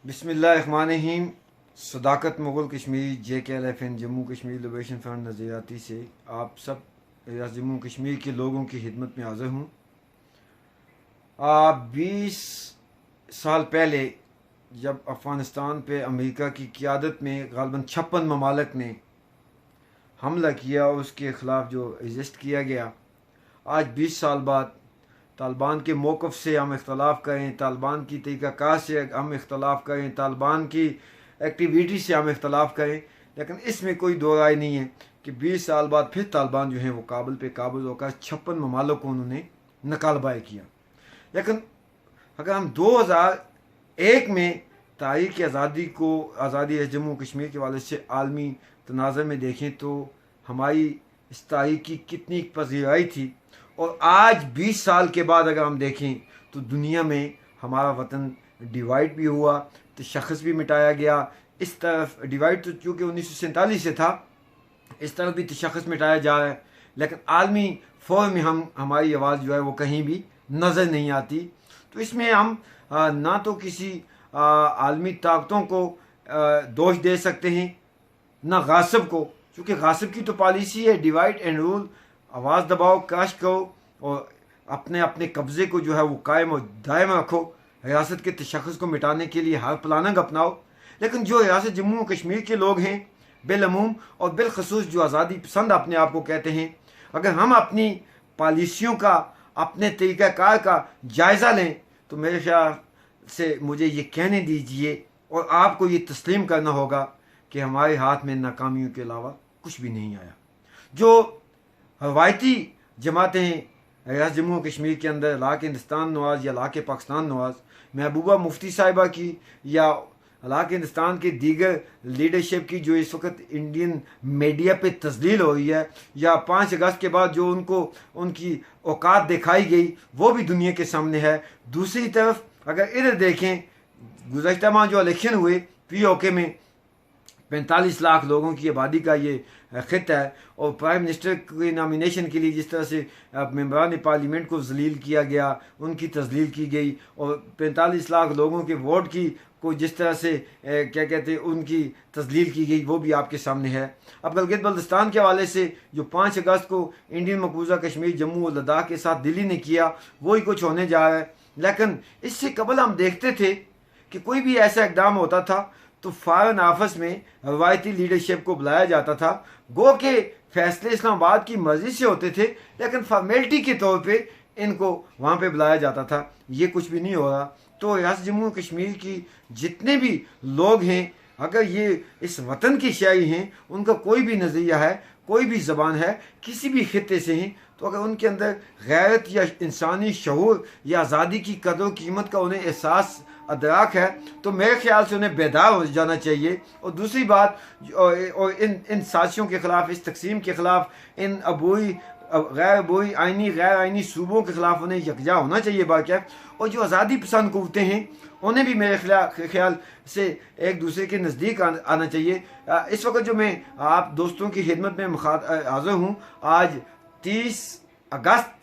बिस्मिल्लाहिर्रहमानिर्रहीम। Sadaqat Mughal Kashmir JKLFN Jammu Kashmir liberation front नज़रियाती से आप सब रियासत जम्मू कश्मीर के लोगों की खिदमत में हाज़िर हूँ। 20 साल पहले जब अफ़गानिस्तान पे अमेरिका की क़ियादत में ग़ालिबन 56 ममालिक ने हमला किया, उसके ख़िलाफ़ जो रजिस्ट किया गया, आज 20 साल बाद तालिबान के मौक़िफ़ से हम इख्तलाफ करें, तालिबान की तरीक़ाकार से हम इख्तलाफ करें, तालिबान की एक्टिविटी से हम इख्तलाफ करें, लेकिन इसमें कोई दो राय नहीं है कि 20 साल बाद फिर तालिबान जो है वो काबुल पे काबुल होकर 56 ममालिक को उन्होंने नकालबाई किया। लेकिन अगर हम 2001 में तारीख़ आज़ादी को, आज़ादी जम्मू कश्मीर के वाले से आलमी तनाज़र में देखें तो हमारी इस तारीख़ की कितनी पज़ीराई थी, और आज 20 साल के बाद अगर हम देखें तो दुनिया में हमारा वतन डिवाइड भी हुआ, तशख़्ख़ुस भी मिटाया गया। इस तरफ डिवाइड तो चूँकि 1947 से था, इस तरफ भी तशख़्ख़ुस मिटाया जा रहा है, लेकिन आलमी फ़ोरम में हमारी आवाज़ जो है वो कहीं भी नज़र नहीं आती। तो इसमें हम ना तो किसी आलमी ताकतों को दोष दे सकते हैं, ना गासिब को, क्योंकि गासिब की तो पॉलिसी है डिवाइड एंड रूल, आवाज़ दबाओ, काश करो और अपने अपने कब्ज़े को जो है वो कायम और दायम रखो, रियासत के तशख़्ख़ुस को मिटाने के लिए हर प्लानिंग अपनाओ। लेकिन जो रियासत जम्मू कश्मीर के लोग हैं बिलअमूम और बिलखसूस जो आज़ादी पसंद अपने आप को कहते हैं, अगर हम अपनी पॉलिसियों का, अपने तरीक़ाकार का जायज़ा लें तो मेरे ख्याल से मुझे ये कहने दीजिए और आपको ये तस्लीम करना होगा कि हमारे हाथ में नाकामियों के अलावा कुछ भी नहीं आया। जो रवायती जमातें हैं रियासत जम्मू कश्मीर के अंदर, लाके हिंदुस्तान नवाज़ या लाके पाकिस्तान नवाज़, महबूबा मुफ्ती साहिबा की या लाके हिंदुस्तान के दीगर लीडरशिप की जो इस वक्त इंडियन मीडिया पे तजलील हो रही है, या 5 अगस्त के बाद जो उनको उनकी औकात दिखाई गई वो भी दुनिया के सामने है। दूसरी तरफ अगर इधर देखें, गुज़श्ता माह जो इलेक्शन हुए POK में 45 लाख लोगों की आबादी का ये ख़ित्ता है, और प्राइम मिनिस्टर की नामिनेशन के लिए जिस तरह से मेंबरान पार्लियामेंट को जलील किया गया, उनकी तजलील की गई, और 45 लाख लोगों के वोट की को जिस तरह से क्या कहते हैं उनकी तजलील की गई, वो भी आपके सामने है। अब गिलगित बल्तिस्तान के हवाले से जो 5 अगस्त को इंडियन मकबूजा कश्मीर जम्मू और लद्दाख के साथ दिल्ली ने किया, वही कुछ होने जा रहा है। लेकिन इससे कबल हम देखते थे कि कोई भी ऐसा इकदाम होता था तो फॉरेन ऑफिस में रवायती लीडरशिप को बुलाया जाता था, गो के फैसले इस्लामाबाद की मर्जी से होते थे, लेकिन फॉर्मेलिटी के तौर पे इनको वहाँ पे बुलाया जाता था। ये कुछ भी नहीं हो रहा। तो रियासत जम्मू कश्मीर की जितने भी लोग हैं, अगर ये इस वतन के शाही हैं, उनका कोई भी नज़रिया है, कोई भी ज़बान है, किसी भी खित्ते से हैं, तो अगर उनके अंदर गैरत या इंसानी शऊर या आज़ादी की कदर कीमत का उन्हें एहसास अदराक है, तो मेरे ख्याल से उन्हें बेदार हो जाना चाहिए। और दूसरी बात, और इन साजिशों के ख़िलाफ़, इस तकसीम के ख़िलाफ़, इन गैर अबूई आइनी गैर आइनी सूबों के ख़िलाफ़ उन्हें यकजा होना चाहिए बाक़ायदा। और जो आज़ादी पसंद क़ुव्वतें हैं उन्हें भी मेरे ख्याल से एक दूसरे के नज़दीक आना चाहिए। इस वक्त जो मैं आप दोस्तों की खिदमत में हाज़िर हूँ, आज 30 अगस्त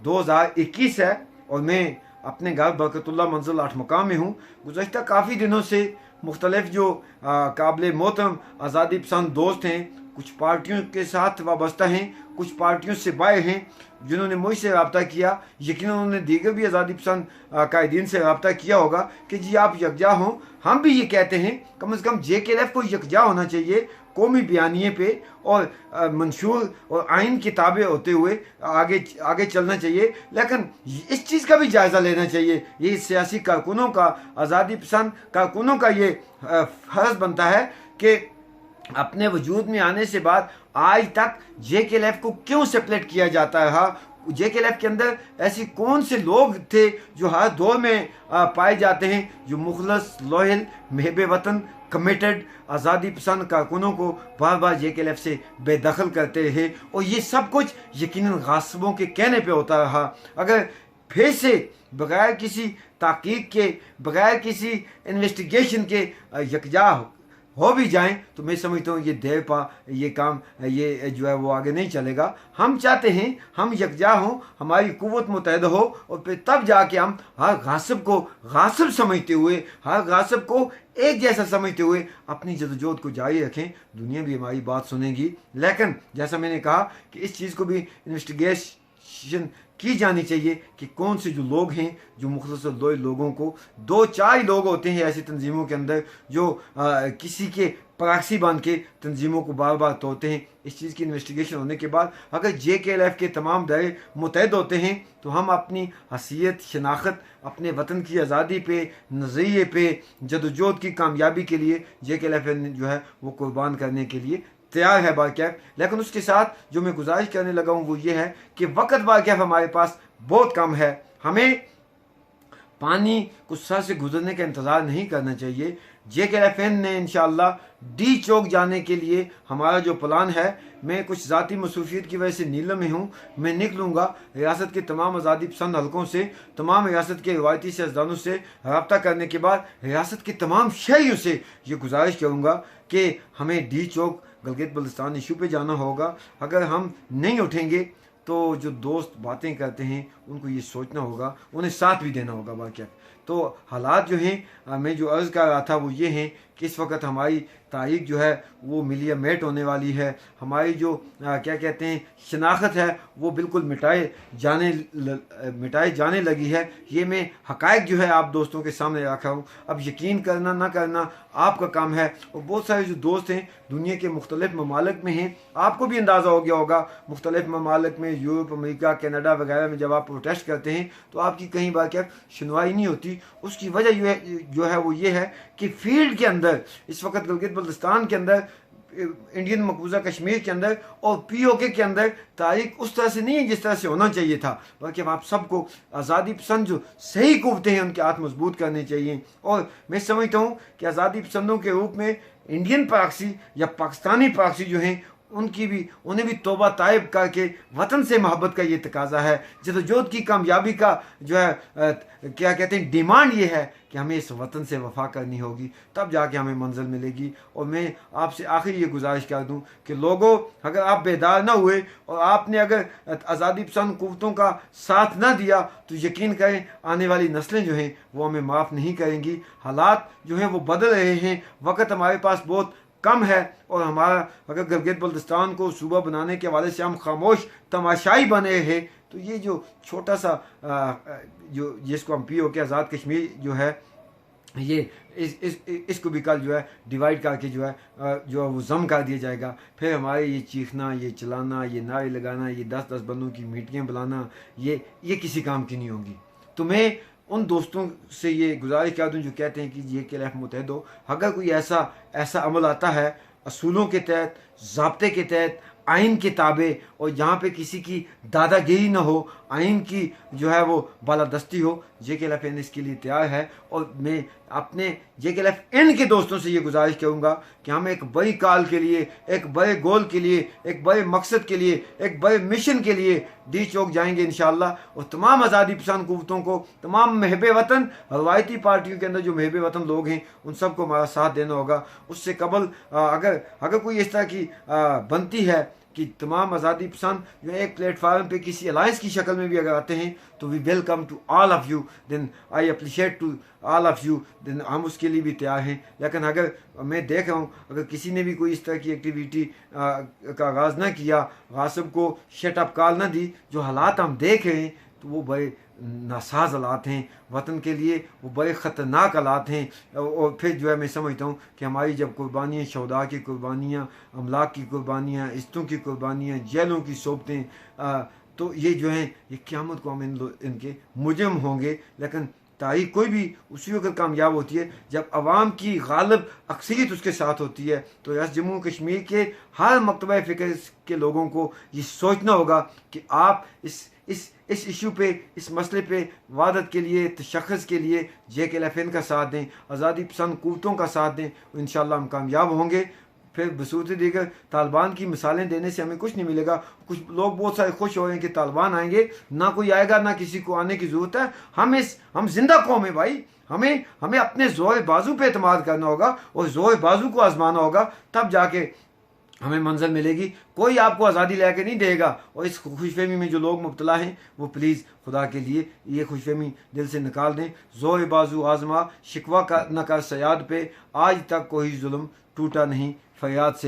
2021 है और मैं अपने घर बरकतुल्लाह मंजिल 8 मकाम में हूँ। गुज़श्ता काफ़ी दिनों से मुख्तलिफ जो काबिल मोहतरम आज़ादी पसंद दोस्त हैं, कुछ पार्टियों के साथ वाबस्ता हैं, कुछ पार्टियों से बाहर हैं, जिन्होंने मुझसे रब्ता किया। यकीन उन्होंने दीगर भी आज़ादी पसंद कायदीन से रब्ता किया होगा कि जी आप यकजा हों। हम भी ये कहते हैं कम से कम JKLF को यकजा होना चाहिए कौमी बयानिए पे, और मंशूर और आइन की ताबे होते हुए आगे चलना चाहिए। लेकिन इस चीज़ का भी जायज़ा लेना चाहिए, ये सियासी कारकुनों का, आज़ादी पसंद कारकुनों का ये फ़र्ज़ बनता है कि अपने वजूद में आने से बाद आज तक JKLF को क्यों सेपरेट किया जाता रहा। JKLF के अंदर ऐसी कौन से लोग थे जो हर दौर में पाए जाते हैं, जो मुखलस, लॉयल, महब वतन, कमिटेड आज़ादी पसंद कारकुनों को बार बार JKLF से बेदखल करते रहे, और ये सब कुछ यकीनन गासिबों के कहने पे होता रहा। अगर फिर से बगैर किसी ताक़ीक़ के, बगैर किसी इन्वेस्टिगेशन के यकजा हो भी जाएं तो मैं समझता हूँ ये देव पा ये काम ये जो है वो आगे नहीं चलेगा। हम चाहते हैं हम यकजा हों, हमारी कुव्वत मुतहद हो, और फिर तब जाके हम हर गासिब को गासिब समझते हुए, हर गासिब को एक जैसा समझते हुए अपनी जदोजहद को जारी रखें। दुनिया भी हमारी बात सुनेगी, लेकिन जैसा मैंने कहा कि इस चीज़ को भी इन्वेस्टिगेशन की जानी चाहिए कि कौन से जो लोग हैं जो मुख्तसर दो लोगों को, दो चार लोग होते हैं ऐसी तंजीमों के अंदर जो किसी के प्रॉक्सी बन के तंजीमों को बार बार तोड़ते हैं। इस चीज़ की इन्वेस्टिगेशन होने के बाद अगर JKLF के तमाम दायरे मुतहद होते हैं तो हम अपनी हसीयत, शनाख्त, अपने वतन की आज़ादी पे, नज़रिए पे, जदोजहद की कामयाबी के लिए JKLF जो है वो कुर्बान करने के लिए तैयार है बारकैफ। लेकिन उसके साथ जो मैं गुजारिश करने लगा हूँ वो ये है कि वक़्त बारकैफ हमारे पास बहुत कम है। हमें पानी को सर से गुजरने का इंतज़ार नहीं करना चाहिए। JKLF ने इंशाअल्लाह डी चौक जाने के लिए हमारा जो प्लान है, मैं कुछ ज़ाती मसरूफियत की वजह से नीलम में हूँ, मैं निकलूँगा रियासत के तमाम आज़ादी पसंद हलकों से, तमाम रियासत के रवायती सियासतदानों से रब्ता करने के बाद रियासत के तमाम शहरियों से ये गुजारिश करूँगा कि हमें डी चौक गिलगित बल्तिस्तान इशू पे जाना होगा। अगर हम नहीं उठेंगे तो जो दोस्त बातें करते हैं उनको ये सोचना होगा, उन्हें साथ भी देना होगा वाक़ई। तो हालात जो हैं मैं जो अर्ज़ कर रहा था वो ये हैं कि इस वक्त हमारी तारीख जो है वो मिलिया मेट होने वाली है। हमारी जो क्या कहते हैं शनाख्त है वो बिल्कुल मिटाए जाने लगी है। ये मैं हक़ाइक़ जो है आप दोस्तों के सामने रखा हूँ। अब यकीन करना ना करना आपका काम है। और बहुत सारे जो दोस्त हैं दुनिया के मुख्तलिफ ममालिक में हैं, आपको भी अंदाज़ा हो गया होगा मुख्तलिफ ममालिक में, यूरोप, अमेरिका, कनाडा वगैरह में जब आप प्रोटेस्ट करते हैं तो आपकी कहीं बार क्या सुनवाई नहीं होती। उसकी वजह जो है वो ये है कि फील्ड के अंदर इस वक्त गिलगित बल्तिस्तान के अंदर, इंडियन मकबूजा कश्मीर के अंदर और POK के अंदर तारीख उस तरह से नहीं है जिस तरह से होना चाहिए था। बल्कि आप सबको आज़ादी पसंद जो सही कुव्वतें हैं उनके हाथ मजबूत करने चाहिए। और मैं समझता हूँ कि आज़ादी पसंदों के रूप में इंडियन प्रॉक्सी या पाकिस्तानी प्रॉक्सी जो हैं उन्हें भी तौबा ताइब करके वतन से मोहब्बत का ये तकाजा है। जदोजहद की कामयाबी का जो है क्या कहते हैं डिमांड ये है कि हमें इस वतन से वफा करनी होगी, तब जाके हमें मंजिल मिलेगी। और मैं आपसे आखिर ये गुजारिश कर दूं कि लोगों, अगर आप बेदार ना हुए और आपने अगर आज़ादी पसंद कुव्वतों का साथ ना दिया तो यकीन करें आने वाली नस्लें जो हैं वो हमें माफ़ नहीं करेंगी। हालात जो हैं वो बदल रहे हैं, वक़्त हमारे पास बहुत कम है। और हमारा अगर गिलगित बल्तिस्तान को सूबा बनाने के हवाले से हम खामोश तमाशाई बने हैं तो ये जो छोटा सा जो जिसको हम POK आज़ाद कश्मीर जो है ये इसको भी कल जो है डिवाइड करके जो है वो जम कर दिया जाएगा। फिर हमारे ये चीखना, ये चलाना, ये नारे लगाना, ये 10-10 बंदों की मीटिंगें बुलाना, ये किसी काम की नहीं होगी। तो मैं उन दोस्तों से ये गुजारिश कर दूँ जो कहते हैं कि JKLF मुतहद हो। अगर कोई ऐसा अमल आता है असूलों के तहत, ज़ाब्ते के तहत, आइन के ताबे, और जहाँ पे किसी की दादागिरी ना हो, आइन की जो है वो बालादस्ती हो, JKLF इसके लिए तैयार है। और मैं अपने JKLF के दोस्तों से ये गुजारिश करूँगा कि हम एक बड़ी काल के लिए, एक बड़े गोल के लिए, एक बड़े मकसद के लिए, एक बड़े मिशन के लिए डी चौक जाएंगे इंशाअल्लाह। और तमाम आज़ादी पसंद कुव्वतों को, तमाम महबे वतन, रवायती पार्टियों के अंदर जो महबे वतन लोग हैं उन सबको हमारा साथ देना होगा। उससे कबल अगर कोई इस तरह की बनती है कि तमाम आज़ादी पसंद जो एक प्लेटफार्म पे किसी अलायंस की शक्ल में भी अगर आते हैं तो we welcome to all of you, then I appreciate to all of you, देन हम उसके लिए भी तैयार हैं। लेकिन अगर मैं देख रहा हूँ अगर किसी ने भी कोई इस तरह की एक्टिविटी का आगाज़ ना किया, गासिब को शट अप कॉल ना दी, जो हालात हम देख रहे हैं तो वो बड़े नासाज हालात हैं वतन के लिए, वो बड़े ख़तरनाक हालात हैं। और फिर जो है मैं समझता हूँ कि हमारी जब कुर्बानियाँ, शहदा की कुर्बानियाँ, अमलाक की कुर्बानियाँ, इज्जतों की कुर्बानियाँ, जेलों की सोबतें, तो ये जो हैं ये क़यामत को हम इनके मुजरिम होंगे। लेकिन तारीख कोई भी उसी वक्त कामयाब होती है जब अवाम की गालिब अक्सरियत उसके साथ होती है। तो यस जम्मू कश्मीर के हर मकतबा फ़िक्र के लोगों को ये सोचना होगा कि आप इस इशू पे, इस मसले पे वादत के लिए, तशख़्ख़ुस के लिए JKLF का साथ दें, आज़ादी पसंद कुव्वतों का साथ दें, इंशाअल्लाह हम कामयाब होंगे। फिर बसूरत दीगर तालिबान की मिसालें देने से हमें कुछ नहीं मिलेगा। कुछ लोग बहुत सारे खुश हो रहे हैं कि तालिबान आएंगे, ना कोई आएगा, ना किसी को आने की ज़रूरत है। हम जिंदा कौम है भाई, हमें अपने जोर बाजू पे एतमाद करना होगा और जोर बाजू को आजमाना होगा, तब जाके हमें मंजिल मिलेगी। कोई आपको आज़ादी लेके नहीं देगा। और इस खुशफहमी में जो लोग मुब्तला हैं वो प्लीज़ खुदा के लिए ये खुशफहमी दिल से निकाल दें। जोर बाजू आजमा, शिकवा न कर सयाद पे, आज तक कोई जुल्म टूटा नहीं फरियाद से।